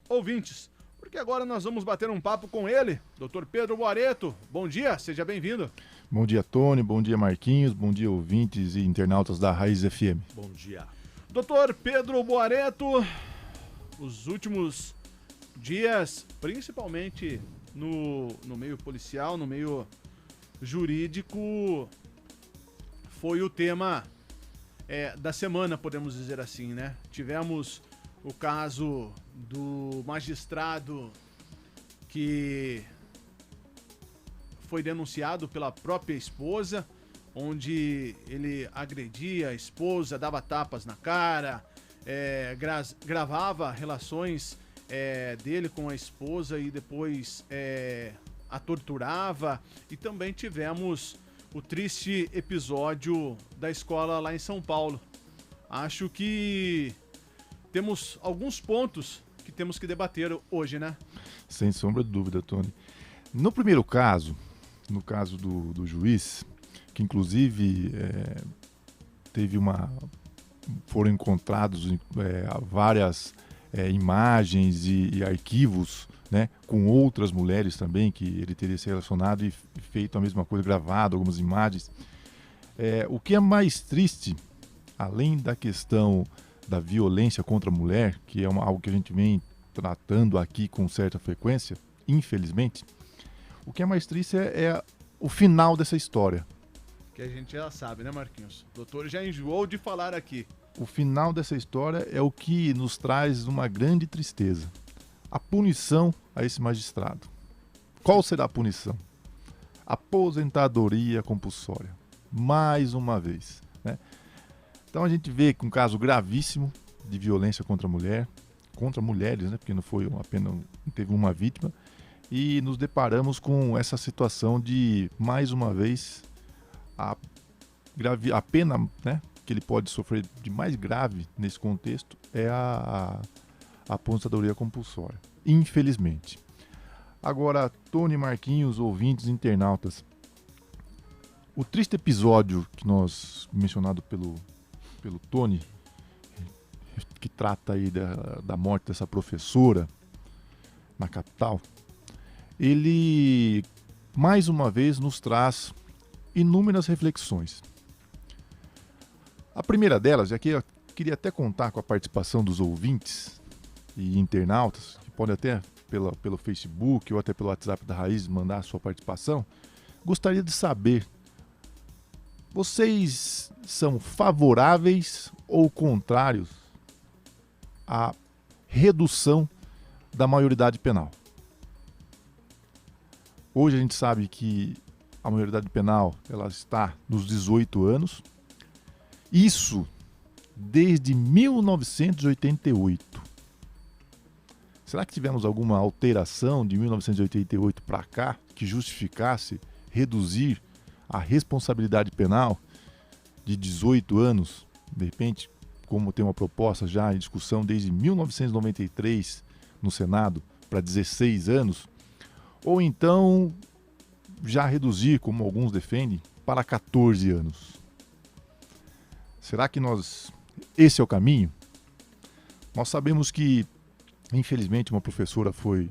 ouvintes, porque agora nós vamos bater um papo com ele, Dr. Pedro Boareto. Bom dia, seja bem-vindo. Bom dia, Tony, bom dia, Marquinhos, bom dia, ouvintes e internautas da Raiz FM. Bom dia. Dr. Pedro Boareto, os últimos dias, principalmente no meio policial, no meio jurídico, foi o tema da semana, podemos dizer assim, né? Tivemos o caso do magistrado que foi denunciado pela própria esposa, onde ele agredia a esposa, dava tapas na cara, gravava relações dele com a esposa e depois a torturava. E também tivemos o triste episódio da escola lá em São Paulo. Acho que temos alguns pontos que temos que debater hoje, né? Sem sombra de dúvida, Tony. No primeiro caso, no caso do juiz, que inclusive foram encontrados várias imagens e arquivos, né, com outras mulheres também, que ele teria se relacionado e feito a mesma coisa, gravado algumas imagens. O que é mais triste, além da questão da violência contra a mulher, que é algo que a gente vem tratando aqui com certa frequência, infelizmente, o que é mais triste é o final dessa história. Que a gente já sabe, né, Marquinhos? O doutor já enjoou de falar aqui. O final dessa história é o que nos traz uma grande tristeza. A punição a esse magistrado. Qual será a punição? Aposentadoria compulsória. Mais uma vez, né? Então a gente vê que um caso gravíssimo de violência contra a mulher, contra mulheres, né? Porque não foi apenas teve uma vítima. E nos deparamos com essa situação de, mais uma vez, a pena, né, que ele pode sofrer de mais grave nesse contexto é a aposentadoria compulsória, infelizmente. Agora, Tony, Marquinhos, ouvintes, internautas, o triste episódio que nós, mencionado pelo Tony, que trata aí da morte dessa professora na capital, ele, mais uma vez, nos traz inúmeras reflexões. A primeira delas, é que eu queria até contar com a participação dos ouvintes e internautas, que podem até pelo Facebook ou até pelo WhatsApp da Raiz mandar a sua participação. Gostaria de saber, vocês são favoráveis ou contrários à redução da maioridade penal? Hoje a gente sabe que a maioridade penal ela está nos 18 anos. Isso desde 1988. Será que tivemos alguma alteração de 1988 para cá que justificasse reduzir a responsabilidade penal de 18 anos? De repente, como tem uma proposta já em discussão desde 1993 no Senado para 16 anos, ou então já reduzir, como alguns defendem, para 14 anos. Será que esse é o caminho? Nós sabemos que, infelizmente, uma professora foi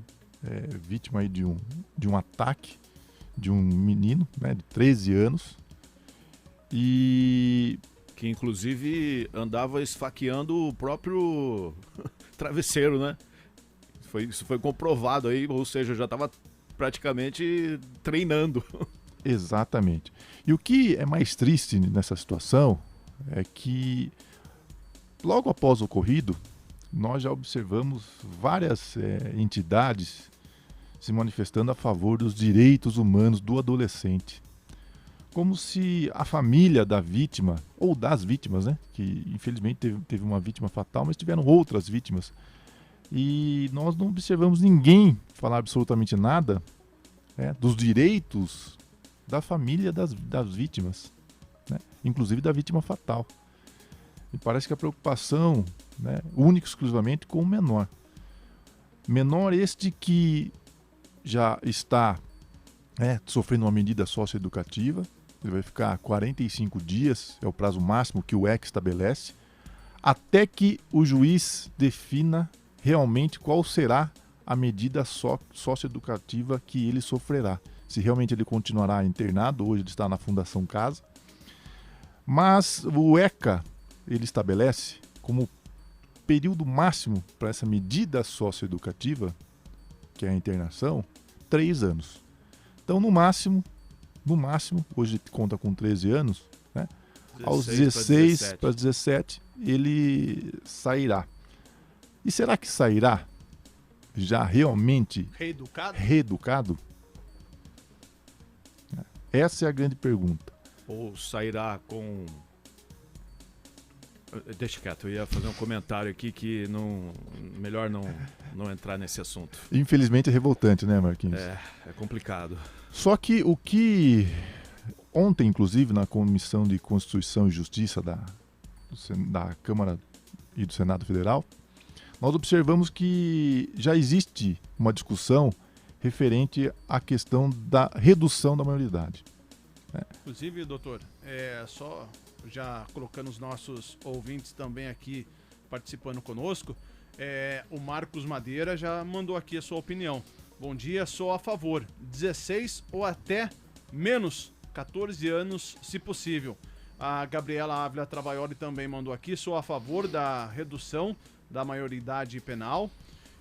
vítima aí de um ataque de um menino, né, de 13 anos, e que inclusive andava esfaqueando o próprio travesseiro, né? Isso foi comprovado aí, ou seja, já estava praticamente treinando. Exatamente. E o que é mais triste nessa situação é que, logo após o ocorrido, nós já observamos várias entidades se manifestando a favor dos direitos humanos do adolescente. Como se a família da vítima, ou das vítimas, né, que infelizmente teve uma vítima fatal, mas tiveram outras vítimas, e nós não observamos ninguém falar absolutamente nada dos direitos da família das vítimas, né? Inclusive da vítima fatal. E parece que a preocupação, né, única e exclusivamente com o menor. Menor este que já está sofrendo uma medida socioeducativa, ele vai ficar 45 dias, é o prazo máximo que o EC estabelece, até que o juiz defina realmente qual será a medida socioeducativa que ele sofrerá. Se realmente ele continuará internado, hoje ele está na Fundação Casa. Mas o ECA, ele estabelece como período máximo para essa medida socioeducativa, que é a internação, 3 anos. Então, no máximo, hoje conta com 13 anos, né? Aos 16 para 17, ele sairá. E será que sairá já realmente reeducado? Essa é a grande pergunta. Ou sairá com... Deixa quieto, eu ia fazer um comentário aqui que melhor não entrar nesse assunto. Infelizmente é revoltante, né, Marquinhos? É complicado. Só que o que ontem, inclusive, na Comissão de Constituição e Justiça da Câmara e do Senado Federal, nós observamos que já existe uma discussão referente à questão da redução da maioridade. Inclusive, doutor, só já colocando os nossos ouvintes também aqui participando conosco, o Marcos Madeira já mandou aqui a sua opinião. Bom dia, sou a favor. 16 ou até menos 14 anos, se possível. A Gabriela Ávila Travaioli também mandou aqui, sou a favor da redução da maioridade penal.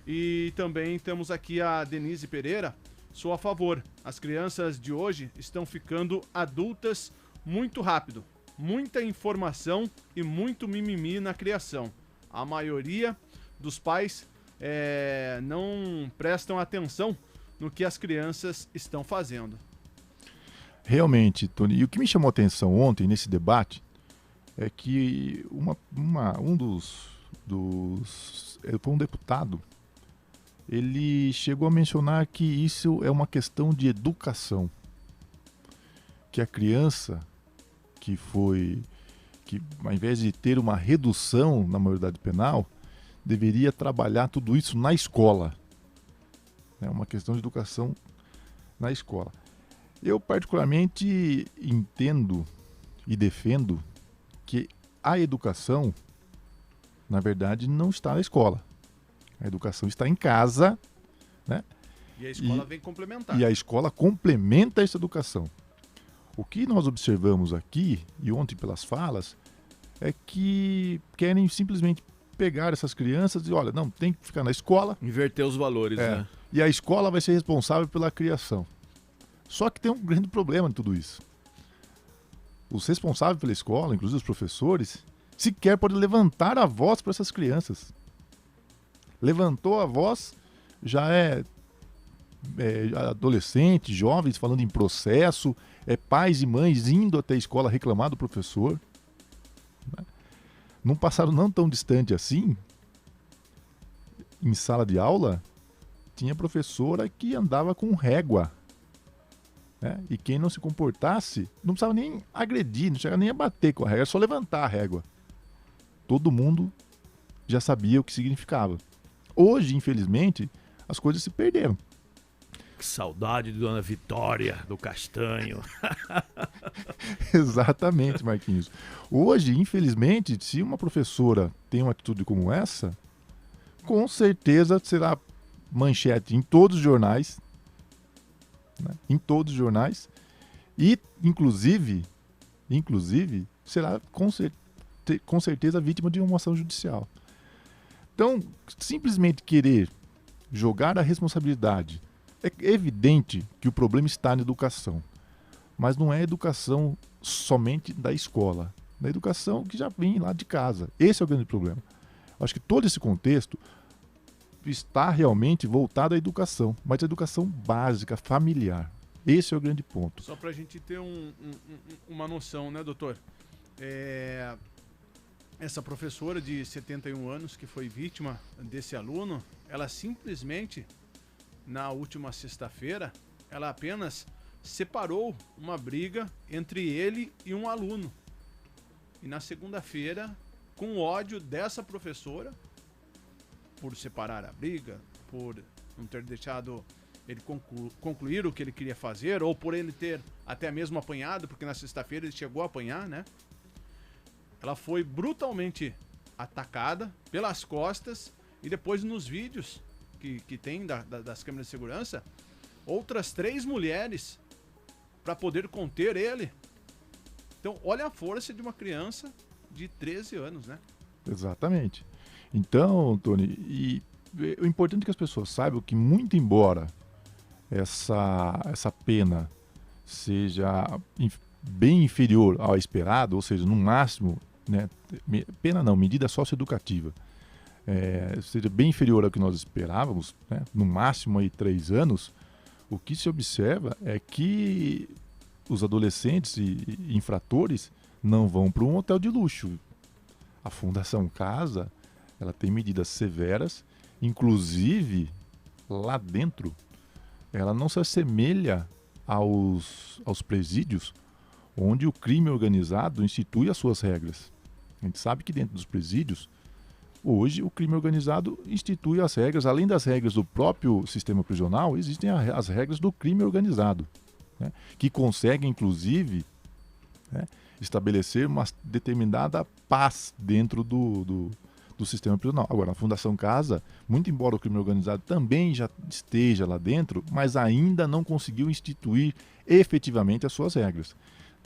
E também temos aqui a Denise Pereira, sou a favor. As crianças de hoje estão ficando adultas muito rápido. Muita informação e muito mimimi na criação. A maioria dos pais não prestam atenção no que as crianças estão fazendo. Realmente, Tony. E o que me chamou a atenção ontem nesse debate é que foi um deputado, ele chegou a mencionar que isso é uma questão de educação. Que a criança que ao invés de ter uma redução na maioridade penal, deveria trabalhar tudo isso na escola. É uma questão de educação na escola. Eu particularmente entendo e defendo que a educação, na verdade, não está na escola. A educação está em casa, né? E a escola vem complementar. E a escola complementa essa educação. O que nós observamos aqui, e ontem pelas falas, é que querem simplesmente pegar essas crianças e dizer, olha, não, tem que ficar na escola. Inverter os valores, né? E a escola vai ser responsável pela criação. Só que tem um grande problema em tudo isso. Os responsáveis pela escola, inclusive os professores, sequer podem levantar a voz para essas crianças. Levantou a voz, já é adolescente, jovens falando em processo, pais e mães indo até a escola reclamar do professor. Num passado não tão distante assim, em sala de aula, tinha professora que andava com régua. E quem não se comportasse, não precisava nem agredir, não chegava nem a bater com a régua, era só levantar a régua. Todo mundo já sabia o que significava. Hoje, infelizmente, as coisas se perderam. Que saudade de Dona Vitória, do Castanho. Exatamente, Marquinhos. Hoje, infelizmente, se uma professora tem uma atitude como essa, com certeza será manchete em todos os jornais, né? Em todos os jornais, e inclusive será com certeza vítima de uma ação judicial. Então, simplesmente querer jogar a responsabilidade, é evidente que o problema está na educação, mas não é a educação somente da escola, é a educação que já vem lá de casa. Esse é o grande problema. Acho que todo esse contexto está realmente voltado à educação, mas à educação básica, familiar. Esse é o grande ponto. Só para a gente ter uma noção, né, doutor? Essa professora de 71 anos que foi vítima desse aluno, ela simplesmente, na última sexta-feira, ela apenas separou uma briga entre ele e um aluno. E na segunda-feira, com ódio dessa professora, por separar a briga, por não ter deixado ele concluir o que ele queria fazer, ou por ele ter até mesmo apanhado, porque na sexta-feira ele chegou a apanhar, né? Ela foi brutalmente atacada pelas costas E depois nos vídeos que tem das câmeras de segurança, outras 3 mulheres para poder conter ele. Então, olha a força de uma criança de 13 anos, né? Exatamente. Então, Tony, e o importante é que as pessoas saibam que, muito embora essa pena seja bem inferior ao esperado, ou seja, no máximo, né, pena não, medida socioeducativa, seja bem inferior ao que nós esperávamos, né, no máximo aí 3 anos, o que se observa é que os adolescentes e infratores não vão para um hotel de luxo. A Fundação Casa, ela tem medidas severas, inclusive lá dentro, ela não se assemelha aos presídios onde o crime organizado institui as suas regras. A gente sabe que dentro dos presídios, hoje o crime organizado institui as regras, além das regras do próprio sistema prisional, existem as regras do crime organizado, né, que conseguem, inclusive, né, estabelecer uma determinada paz dentro do sistema prisional. Agora, a Fundação Casa, muito embora o crime organizado também já esteja lá dentro, mas ainda não conseguiu instituir efetivamente as suas regras.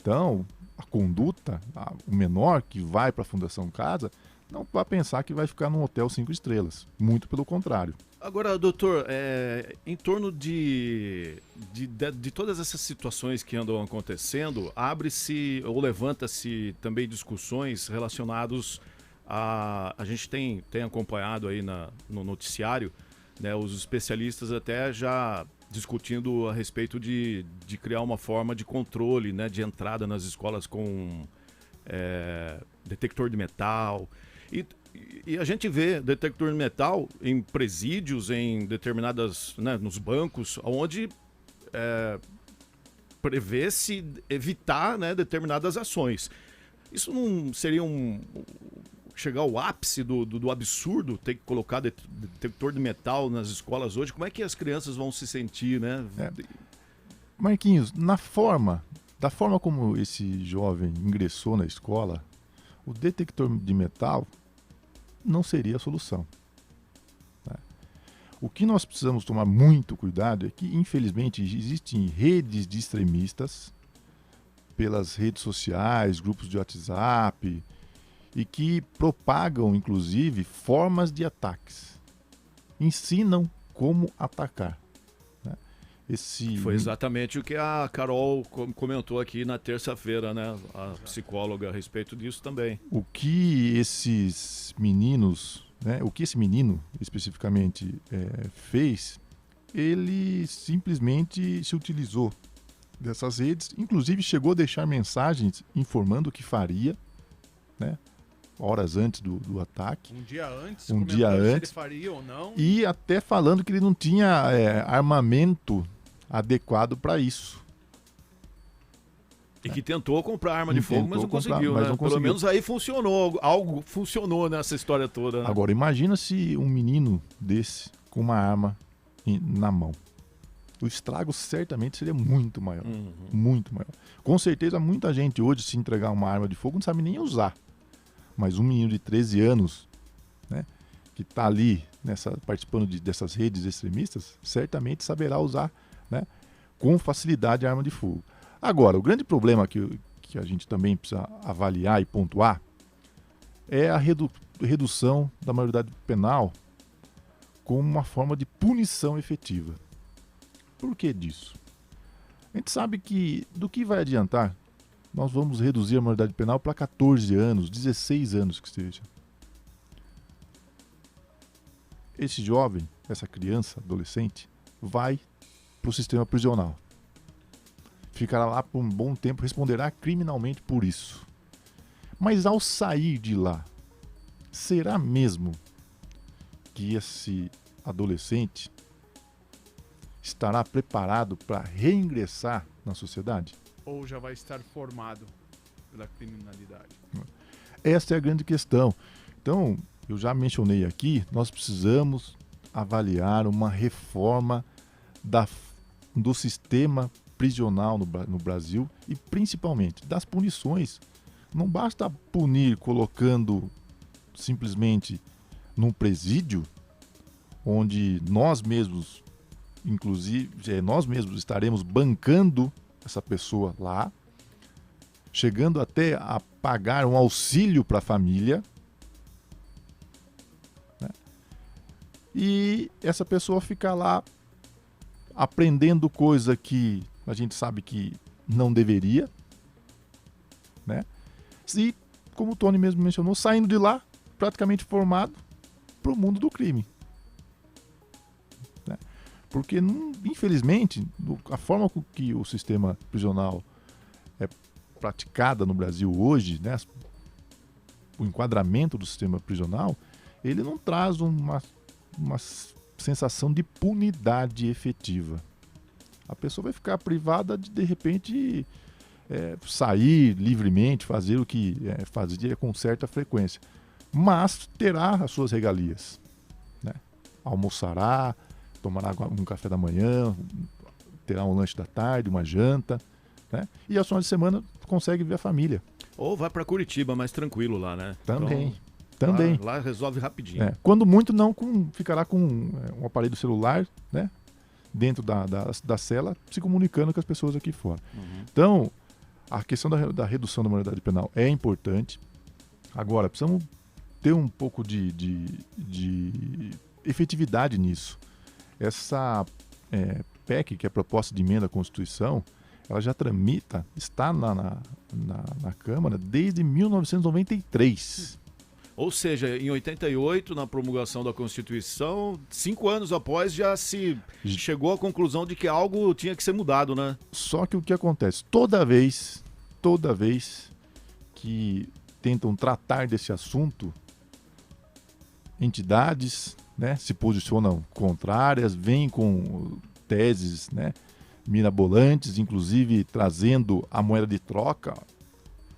Então, a conduta, o menor que vai para a Fundação Casa, não vai pensar que vai ficar num hotel 5 estrelas. Muito pelo contrário. Agora, doutor, em torno de todas essas situações que andam acontecendo, abre-se ou levanta-se também discussões relacionadas a gente tem acompanhado aí no noticiário, né, os especialistas até já discutindo a respeito de criar uma forma de controle, né, de entrada nas escolas com detector de metal. E a gente vê detector de metal em presídios, em determinadas, né, nos bancos, onde prevê-se evitar, né, determinadas ações. Isso não seria chegar ao ápice do absurdo, ter que colocar detector de metal nas escolas hoje? Como é que as crianças vão se sentir, né? Marquinhos, da forma como esse jovem ingressou na escola, o detector de metal não seria a solução, né? O que nós precisamos tomar muito cuidado é que, infelizmente, existem redes de extremistas pelas redes sociais, grupos de WhatsApp, e que propagam, inclusive, formas de ataques. Ensinam como atacar, né? Foi exatamente o que a Carol comentou aqui na terça-feira, né? A psicóloga, a respeito disso também. O que esses meninos, né? O que esse menino especificamente fez, ele simplesmente se utilizou dessas redes, inclusive chegou a deixar mensagens informando o que faria, né, horas antes do ataque. Um dia antes, se ele faria ou não. E até falando que ele não tinha armamento adequado para isso. E que tentou comprar arma de fogo, mas não conseguiu, né? Pelo menos aí funcionou, algo funcionou nessa história toda, né? Agora, imagina se um menino desse com uma arma na mão. O estrago certamente seria muito maior. Muito maior. Com certeza, muita gente hoje, se entregar uma arma de fogo, não sabe nem usar. Mas um menino de 13 anos, né, que está ali participando dessas redes extremistas, certamente saberá usar, né, com facilidade a arma de fogo. Agora, o grande problema que a gente também precisa avaliar e pontuar é a redução da maioridade penal como uma forma de punição efetiva. Por que disso? A gente sabe que do que vai adiantar nós vamos reduzir a maioridade penal para 14 anos, 16 anos que seja. Esse jovem, essa criança, adolescente, vai para o sistema prisional. Ficará lá por um bom tempo, responderá criminalmente por isso. Mas ao sair de lá, será mesmo que esse adolescente estará preparado para reingressar na sociedade? Ou já vai estar formado pela criminalidade? Essa é a grande questão. Então, eu já mencionei aqui, nós precisamos avaliar uma reforma do sistema prisional no Brasil e principalmente das punições. Não basta punir colocando simplesmente num presídio, onde nós mesmos, inclusive, nós mesmos estaremos bancando essa pessoa lá, chegando até a pagar um auxílio para a família, né? E essa pessoa fica lá aprendendo coisa que a gente sabe que não deveria, né? E, como o Tony mesmo mencionou, saindo de lá praticamente formado para o mundo do crime. Né? Porque, infelizmente, a forma com que o sistema prisional é praticada no Brasil hoje, né, o enquadramento do sistema prisional, ele não traz uma sensação de punidade efetiva. A pessoa vai ficar privada de repente, sair livremente, fazer o que fazia com certa frequência. Mas terá as suas regalias. Né? Almoçará, tomará um café da manhã, terá um lanche da tarde, uma janta. Né? E aos finais de semana consegue ver a família. Ou vai para Curitiba, mais tranquilo lá, né? Também. Então, também. Lá resolve rapidinho. Quando muito, não ficará com um aparelho celular, né? Dentro da cela, se comunicando com as pessoas aqui fora. Uhum. Então, a questão da redução da maioridade penal é importante. Agora, precisamos ter um pouco de efetividade nisso. Essa PEC, que é a proposta de emenda à Constituição, ela já tramita, está na Câmara desde 1993. Ou seja, em 88, na promulgação da Constituição, 5 anos após já se chegou à conclusão de que algo tinha que ser mudado, né? Só que o que acontece? Toda vez que tentam tratar desse assunto, entidades, né, se posicionam contrárias, vêm com teses, né, mirabolantes, inclusive trazendo a moeda de troca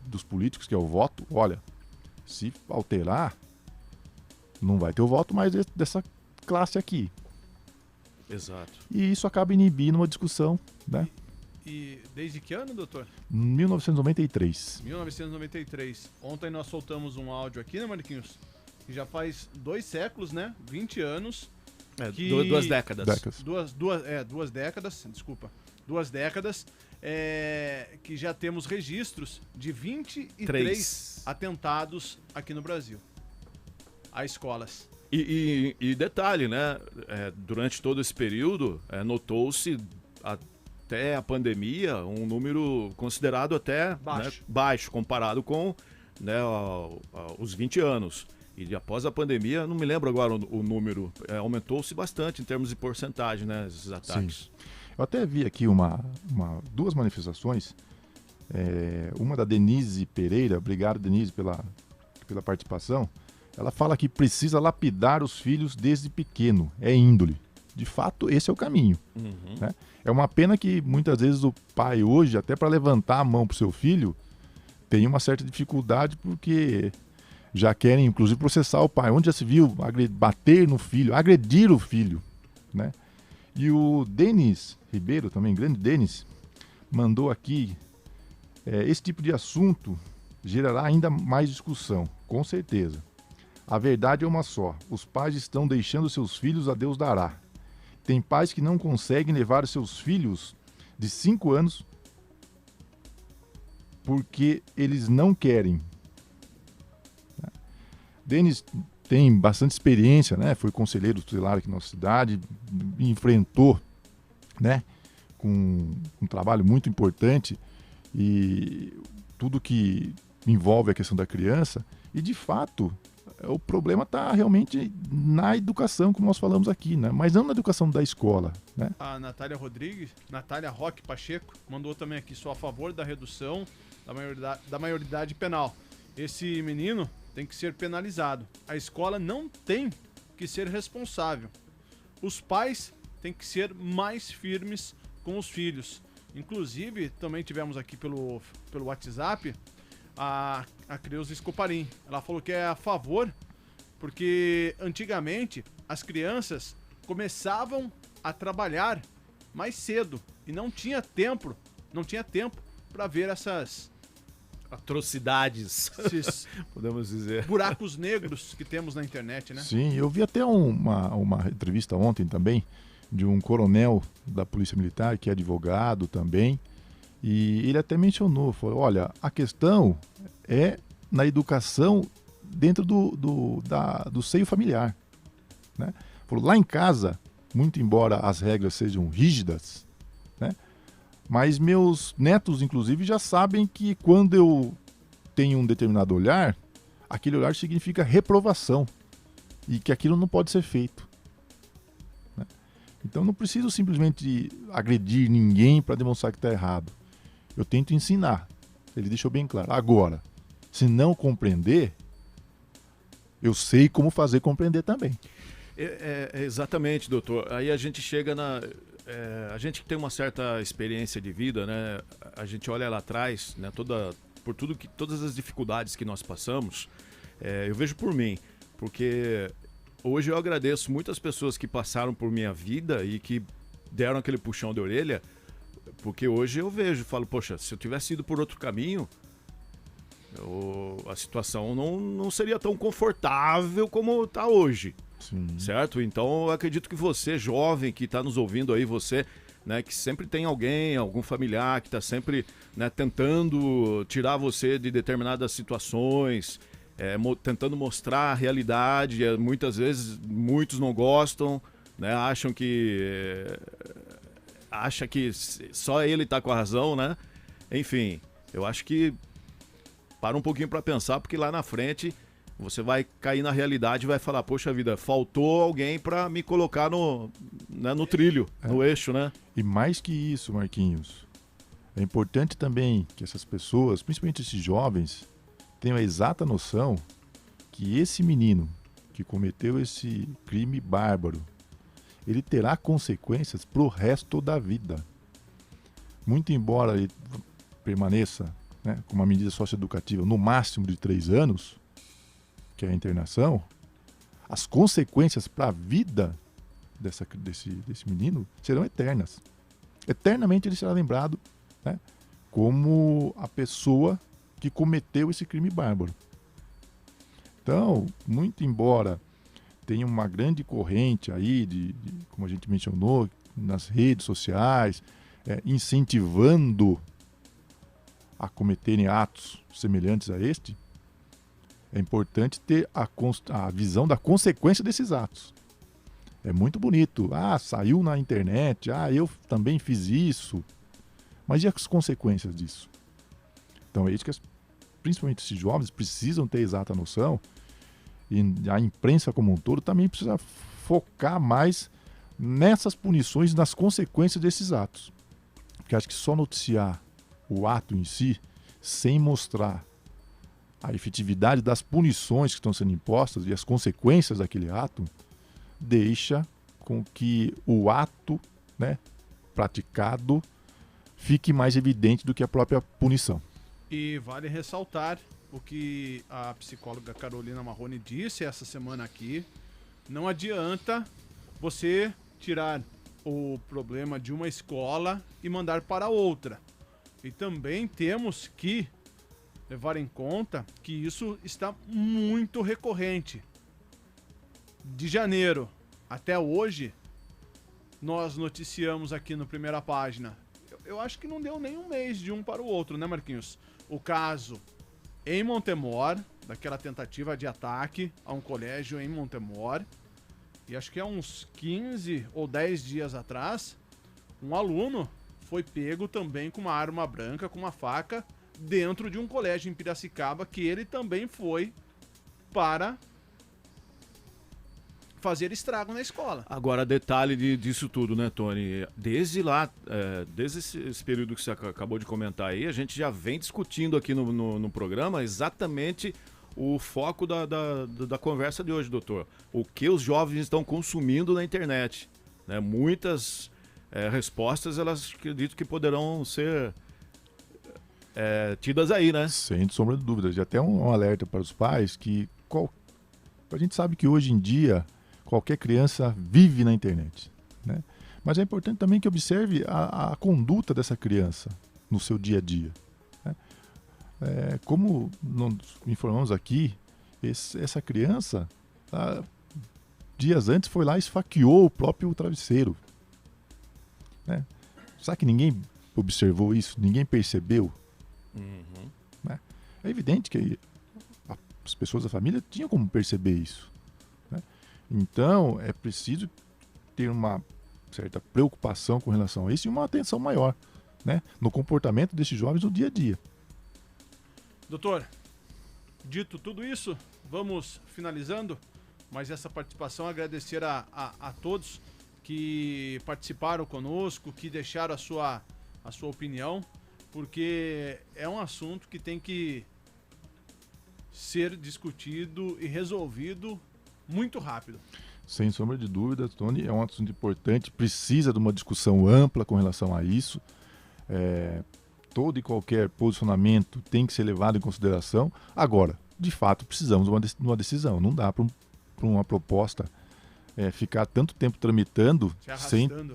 dos políticos, que é o voto. Olha, se alterar, não vai ter o voto mais dessa classe aqui. Exato. E isso acaba inibindo uma discussão, né? E desde que ano, doutor? 1993. 1993. Ontem nós soltamos um áudio aqui, né, Marquinhos? Que já faz 2 séculos, né? 20 anos. 2 décadas. Duas décadas, desculpa. 2 décadas. Que já temos registros de 23 atentados aqui no Brasil a escolas. E detalhe, né? Durante todo esse período, notou-se até a pandemia um número considerado até baixo comparado com, né, os 20 anos. E após a pandemia, não me lembro agora o número, aumentou-se bastante em termos de porcentagem, né, esses ataques. Sim. Eu até vi aqui duas manifestações, uma da Denise Pereira. Obrigado, Denise, pela participação. Ela fala que precisa lapidar os filhos desde pequeno, é índole. De fato, esse é o caminho. Uhum. Né? É uma pena que muitas vezes o pai hoje, até para levantar a mão para o seu filho, tem uma certa dificuldade, porque já querem, inclusive, processar o pai. Onde já se viu bater no filho, agredir o filho, né? E o Denis Ribeiro, também, grande Denis, mandou aqui: esse tipo de assunto gerará ainda mais discussão, com certeza. A verdade é uma só: os pais estão deixando seus filhos a Deus dará. Tem pais que não conseguem levar seus filhos de 5 anos porque eles não querem. Denis tem bastante experiência, né? Foi conselheiro tutelar aqui na nossa cidade, enfrentou, né, com um trabalho muito importante e tudo que envolve a questão da criança. E, de fato, o problema está realmente na educação, como nós falamos aqui, né? Mas não na educação da escola, né? A Natália Roque Pacheco, mandou também aqui: sou a favor da redução da maioridade penal. Esse menino tem que ser penalizado. A escola não tem que ser responsável. Os pais têm que ser mais firmes com os filhos. Inclusive, também tivemos aqui pelo WhatsApp a Creuza Escoparim. Ela falou que é a favor, porque antigamente as crianças começavam a trabalhar mais cedo e não tinha tempo para ver atrocidades, esses podemos dizer. buracos negros que temos na internet, né? Sim, eu vi até uma entrevista ontem também de um coronel da Polícia Militar, que é advogado também, e ele até mencionou, falou, olha, a questão é na educação dentro do seio familiar, né? Falou, lá em casa, muito embora as regras sejam rígidas, né? Mas meus netos, inclusive, já sabem que quando eu tenho um determinado olhar, aquele olhar significa reprovação e que aquilo não pode ser feito, né? Então não preciso simplesmente agredir ninguém para demonstrar que está errado. Eu tento ensinar. Ele deixou bem claro. Agora, se não compreender, eu sei como fazer compreender também. Exatamente, doutor. Aí a gente chega na... a gente que tem uma certa experiência de vida, né? A gente olha lá atrás, né? Todas as dificuldades que nós passamos, eu vejo por mim, porque hoje eu agradeço muitas pessoas que passaram por minha vida e que deram aquele puxão de orelha, porque hoje eu vejo, falo, poxa, se eu tivesse ido por outro caminho, a situação não seria tão confortável como está hoje. Sim. Certo? Então eu acredito que você, jovem, que está nos ouvindo aí, você, né, que sempre tem algum familiar que está sempre, né, tentando tirar você de determinadas situações, tentando mostrar a realidade, muitas vezes muitos não gostam, né, acham que só ele está com a razão, né? Enfim, eu acho que para um pouquinho para pensar, porque lá na frente você vai cair na realidade e vai falar, poxa vida, faltou alguém para me colocar no trilho, no eixo, né? E mais que isso, Marquinhos, é importante também que essas pessoas, principalmente esses jovens, tenham a exata noção que esse menino que cometeu esse crime bárbaro, ele terá consequências pro resto da vida. Muito embora ele permaneça, né, com uma medida socioeducativa no máximo de 3 anos, que é a internação, as consequências para a vida desse menino serão eternas. Eternamente ele será lembrado, né, como a pessoa que cometeu esse crime bárbaro. Então, muito embora tenha uma grande corrente aí, como a gente mencionou, nas redes sociais, incentivando a cometerem atos semelhantes a este, é importante ter a visão da consequência desses atos. É muito bonito. Saiu na internet. Eu também fiz isso. Mas e as consequências disso? Então é isso que principalmente esses jovens precisam ter exata noção. E a imprensa como um todo também precisa focar mais nessas punições, nas consequências desses atos. Porque acho que só noticiar o ato em si, sem mostrar a efetividade das punições que estão sendo impostas e as consequências daquele ato, deixa com que o ato, né, praticado fique mais evidente do que a própria punição. E vale ressaltar o que a psicóloga Carolina Marrone disse essa semana aqui. Não adianta você tirar o problema de uma escola e mandar para outra. E também temos que levar em conta que isso está muito recorrente. De janeiro até hoje, nós noticiamos aqui no Primeira Página. Eu acho que não deu nem um mês de um para o outro, né, Marquinhos? O caso em Montemor, daquela tentativa de ataque a um colégio em Montemor. E acho que há uns 15 ou 10 dias atrás, um aluno foi pego também com uma arma branca, com uma faca, dentro de um colégio em Piracicaba, que ele também foi para fazer estrago na escola. Agora, detalhe disso tudo, né, Tony? Desde lá, desde esse período que você acabou de comentar aí, a gente já vem discutindo aqui no programa exatamente o foco da conversa de hoje, doutor. O que os jovens estão consumindo na internet, né? Muitas respostas, elas acredito que poderão ser tidas aí, né? Sem sombra de dúvidas. E até um alerta para os pais que a gente sabe que hoje em dia qualquer criança vive na internet, né? Mas é importante também que observe a conduta dessa criança no seu dia a dia, né? Como nós informamos aqui, essa criança, dias antes, foi lá e esfaqueou o próprio travesseiro. Né? Será que ninguém observou isso? Ninguém percebeu? Uhum. Né? É evidente que as pessoas da família tinham como perceber isso. Né? Então, é preciso ter uma certa preocupação com relação a isso e uma atenção maior, né, no comportamento desses jovens no dia a dia. Doutor, dito tudo isso, vamos finalizando, mas essa participação, agradecer a todos que participaram conosco, que deixaram a sua opinião, porque é um assunto que tem que ser discutido e resolvido muito rápido. Sem sombra de dúvida, Tony, é um assunto importante, precisa de uma discussão ampla com relação a isso. Todo e qualquer posicionamento tem que ser levado em consideração. Agora, de fato, precisamos de uma decisão. Não dá para uma proposta ficar tanto tempo tramitando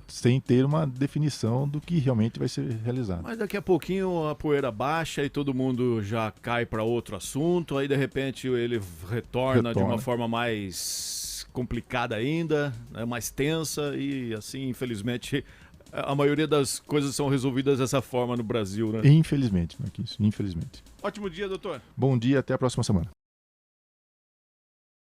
sem ter uma definição do que realmente vai ser realizado. Mas daqui a pouquinho a poeira baixa e todo mundo já cai para outro assunto, aí de repente ele retorna de uma forma mais complicada ainda, né, mais tensa, e assim, infelizmente, a maioria das coisas são resolvidas dessa forma no Brasil, né? Infelizmente, Marquinhos, infelizmente. Ótimo dia, doutor. Bom dia, até a próxima semana.